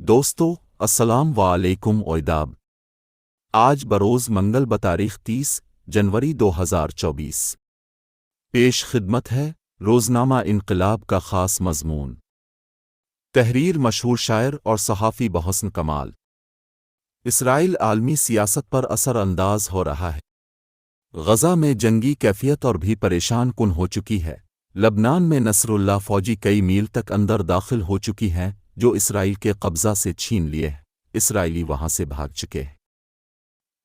دوستو السلام علیکم اویداب آج بروز منگل بتاریخ 30 جنوری 2024 پیش خدمت ہے روزنامہ انقلاب کا خاص مضمون۔ تحریر مشہور شاعر اور صحافی بحسن کمال۔ اسرائیل عالمی سیاست پر اثر انداز ہو رہا ہے۔ غزہ میں جنگی کیفیت اور بھی پریشان کن ہو چکی ہے۔ لبنان میں نصر اللہ فوجی کئی میل تک اندر داخل ہو چکی ہیں جو اسرائیل کے قبضہ سے چھین لیے ہیں۔ اسرائیلی وہاں سے بھاگ چکے ہیں۔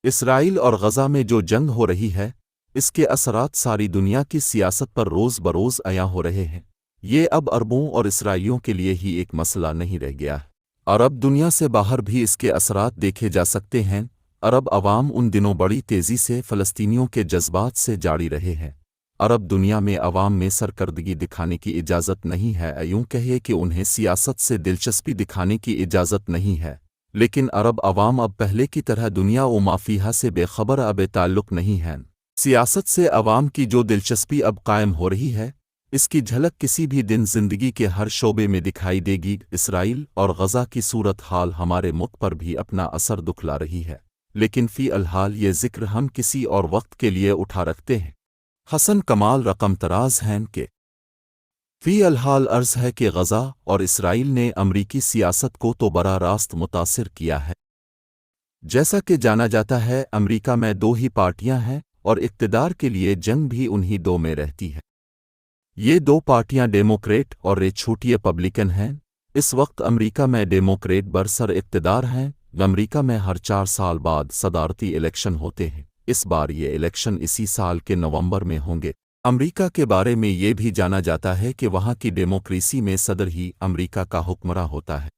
اسرائیل اور غزہ میں جو جنگ ہو رہی ہے اس کے اثرات ساری دنیا کی سیاست پر روز بروز عیاں ہو رہے ہیں۔ یہ اب عربوں اور اسرائیلیوں کے لیے ہی ایک مسئلہ نہیں رہ گیا ہے۔ عرب دنیا سے باہر بھی اس کے اثرات دیکھے جا سکتے ہیں۔ عرب عوام ان دنوں بڑی تیزی سے فلسطینیوں کے جذبات سے جاڑی رہے ہیں۔ عرب دنیا میں عوام میں سرکردگی دکھانے کی اجازت نہیں ہے، یوں کہیے کہ انہیں سیاست سے دلچسپی دکھانے کی اجازت نہیں ہے، لیکن عرب عوام اب پہلے کی طرح دنیا و مافیہا سے بے خبر اب تعلق نہیں ہے۔ سیاست سے عوام کی جو دلچسپی اب قائم ہو رہی ہے اس کی جھلک کسی بھی دن زندگی کے ہر شعبے میں دکھائی دے گی۔ اسرائیل اور غزہ کی صورتحال ہمارے ملک پر بھی اپنا اثر دکھلا رہی ہے، لیکن فی الحال یہ ذکر ہم کسی اور وقت کے لیے اٹھا رکھتے ہیں۔ حسن کمال رقم تراز ہیں کہ فی الحال عرض ہے کہ غزہ اور اسرائیل نے امریکی سیاست کو تو براہ راست متاثر کیا ہے۔ جیسا کہ جانا جاتا ہے امریکہ میں دو ہی پارٹیاں ہیں اور اقتدار کے لیے جنگ بھی انہی دو میں رہتی ہے۔ یہ دو پارٹیاں ڈیموکریٹ اور چھوٹی ریپبلکن ہیں۔ اس وقت امریکہ میں ڈیموکریٹ برسر اقتدار ہیں۔ امریکہ میں ہر 4 سال بعد صدارتی الیکشن ہوتے ہیں۔ اس بار یہ الیکشن اسی سال کے نومبر میں ہوں گے۔ امریکہ کے بارے میں یہ بھی جانا جاتا ہے کہ وہاں کی ڈیموکریسی میں صدر ہی امریکہ کا حکمراں ہوتا ہے۔